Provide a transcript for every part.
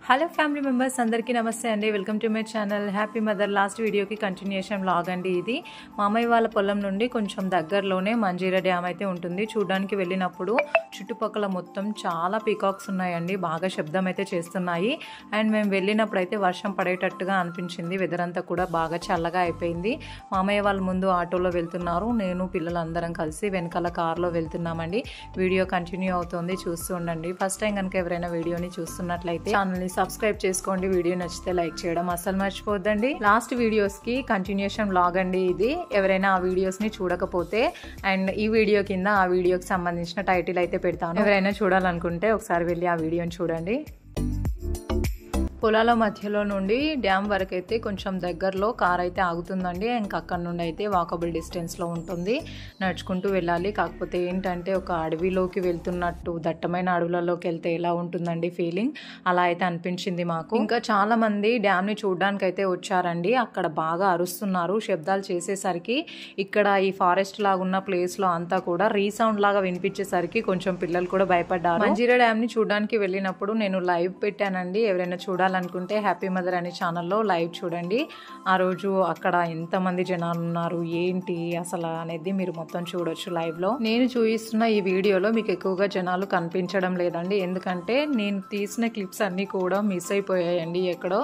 Hello family members అందరికీ నమస్తే అండి. Welcome to my channel happy mother. Last వీడియోకి కంటిన్యూషన్ వ్లాగ్ అండి ఇది. మామయ్య వాళ్ళ పొలం నుండి కొంచెం దగ్గరలోనే మంజీరా డ్యామ్ అయితే ఉంటుంది. చూడడానికి వెళ్ళినప్పుడు చుట్టుపక్కల మొత్తం చాలా పీకాక్స్ ఉన్నాయండి. బాగా శబ్దం అయితే చేస్తున్నాయి. అండ్ మేము వెళ్ళినప్పుడు అయితే వర్షం పడేటట్టుగా అనిపించింది. వెదర్ అంతా కూడా బాగా చల్లగా అయిపోయింది. మామయ్య వాళ్ళు ముందు ఆటోలో వెళ్తున్నారు, నేను పిల్లలందరం కలిసి వెనకాల కార్లో వెళ్తున్నామండి. వీడియో కంటిన్యూ అవుతుంది, చూస్తూ ఉండండి. ఫస్ట్ టైం కనుక ఎవరైనా వీడియోని చూస్తున్నట్లయితే ఛానల్ని సబ్స్క్రైబ్ చేసుకోండి. వీడియో నచ్చితే లైక్ చేయడం అస్సలు మర్చిపోద్దండి. లాస్ట్ వీడియోస్ కి కంటిన్యూషన్ వ్లాగ్ అండి ఇది. ఎవరైనా ఆ వీడియోస్ ని చూడకపోతే అండ్ ఈ వీడియో కింద ఆ వీడియోకి సంబంధించిన టైటిల్ అయితే పెడతాను. ఎవరైనా చూడాలనుకుంటే ఒకసారి వెళ్ళి ఆ వీడియోని చూడండి. పొలాల మధ్యలో నుండి డ్యామ్ వరకు అయితే కొంచెం దగ్గరలో కార్ అయితే ఆగుతుందండి. ఇంకా అక్కడ నుండి అయితే వాకబుల్ డిస్టెన్స్లో ఉంటుంది, నడుచుకుంటూ వెళ్ళాలి. కాకపోతే ఏంటంటే ఒక అడవిలోకి వెళ్తున్నట్టు, దట్టమైన అడవులలోకి వెళ్తే ఎలా ఉంటుందండి ఫీలింగ్, అలా అయితే అనిపించింది మాకు. ఇంకా చాలా మంది డ్యామ్ని చూడడానికి అయితే వచ్చారండి. అక్కడ బాగా అరుస్తున్నారు, శబ్దాలు చేసేసరికి ఇక్కడ ఈ ఫారెస్ట్ లాగా ఉన్న ప్లేస్లో అంతా కూడా రీసౌండ్ లాగా వినిపించేసరికి కొంచెం పిల్లలు కూడా భయపడ్డారు. మంజీరా డ్యామ్ని చూడడానికి వెళ్ళినప్పుడు నేను లైవ్ పెట్టానండి. ఎవరైనా చూడాలి అనుకుంటే హ్యాపీ మదర్ అనే ఛానల్లో లైవ్ చూడండి. ఆ రోజు అక్కడ ఎంతమంది జనాలు ఉన్నారు ఏంటి అసలు అనేది మీరు మొత్తం చూడొచ్చు లైవ్ లో. నేను చూపిస్తున్న ఈ వీడియోలో మీకు ఎక్కువగా జనాలు కనిపించడం లేదండి, ఎందుకంటే నేను తీసిన క్లిప్స్ అన్ని కూడా మిస్ అయిపోయాయండి ఎక్కడో.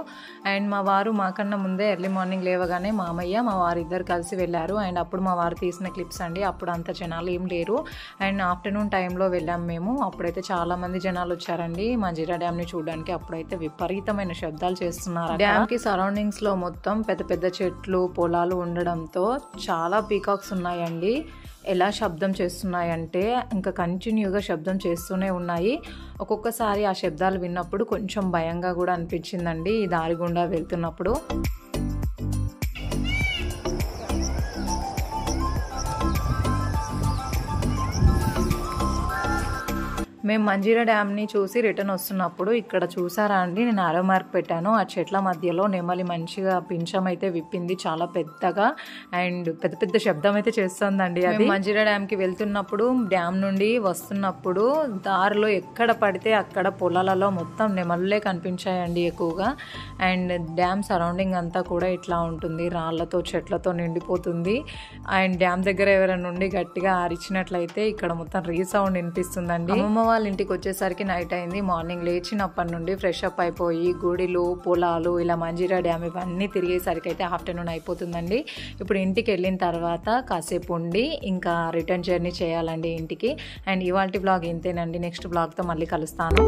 అండ్ మా వారు మాకన్నా ముందే ఎర్లీ మార్నింగ్ లేవగానే మామయ్య మా వారు ఇద్దరు కలిసి వెళ్ళారు. అండ్ అప్పుడు మా వారు తీసిన క్లిప్స్ అండి. అప్పుడు అంత జనాలు ఏం లేరు. అండ్ ఆఫ్టర్నూన్ టైంలో వెళ్ళాము మేము. అప్పుడైతే చాలా మంది జనాలు వచ్చారండి మంజీరా డ్యామ్ ని చూడడానికి. అప్పుడైతే విపరీతమైన శబ్దాలు చేస్తున్నారు. డ్యామ్ కి సరౌండింగ్స్ లో మొత్తం పెద్ద పెద్ద చెట్లు పొలాలు ఉండడంతో చాలా పీకాక్స్ ఉన్నాయండి. ఎలా శబ్దం చేస్తున్నాయంటే ఇంకా కంటిన్యూగా శబ్దం చేస్తూనే ఉన్నాయి. ఒక్కొక్కసారి ఆ శబ్దాలు విన్నప్పుడు కొంచెం భయంగా కూడా అనిపించిందండి ఈ దారి గుండా వెళ్తున్నప్పుడు. మేము మంజీరా డ్యామ్ని చూసి రిటర్న్ వస్తున్నప్పుడు ఇక్కడ చూసారా అండి, నేను ఆరో మార్క్ పెట్టాను. ఆ చెట్ల మధ్యలో నెమలి మంచిగా పింఛం అయితే విప్పింది చాలా పెద్దగా. అండ్ పెద్ద పెద్ద శబ్దం అయితే చేస్తుందండి అది. మంజీరా డ్యామ్కి వెళ్తున్నప్పుడు, డ్యామ్ నుండి వస్తున్నప్పుడు దారిలో ఎక్కడ పడితే అక్కడ పొలాలలో మొత్తం నెమళ్ళే కనిపించాయండి ఎక్కువగా. అండ్ డ్యామ్ సరౌండింగ్ అంతా కూడా ఇట్లా ఉంటుంది, రాళ్లతో చెట్లతో నిండిపోతుంది. అండ్ డ్యామ్ దగ్గర ఎవరైనా నుండి గట్టిగా అరిచినట్లయితే ఇక్కడ మొత్తం రీసౌండ్ వినిపిస్తుందండి. అమ్మమ్మ వాళ్ళ ఇంటికి వచ్చేసరికి నైట్ అయింది. మార్నింగ్ లేచినప్పటి నుండి ఫ్రెష్ అప్ అయిపోయి గుడిలు పొలాలు ఇలా మంజీరా డ్యామ్ ఇవన్నీ తిరిగేసరికి అయితే ఆఫ్టర్నూన్ అయిపోతుందండి. ఇప్పుడు ఇంటికి వెళ్ళిన తర్వాత కాసేపు ఉండి ఇంకా రిటర్న్ జర్నీ చేయాలండి ఇంటికి. అండ్ ఇవాల్టి బ్లాగ్ ఇంతేనండి. నెక్స్ట్ బ్లాగ్తో మళ్ళీ కలుస్తాను.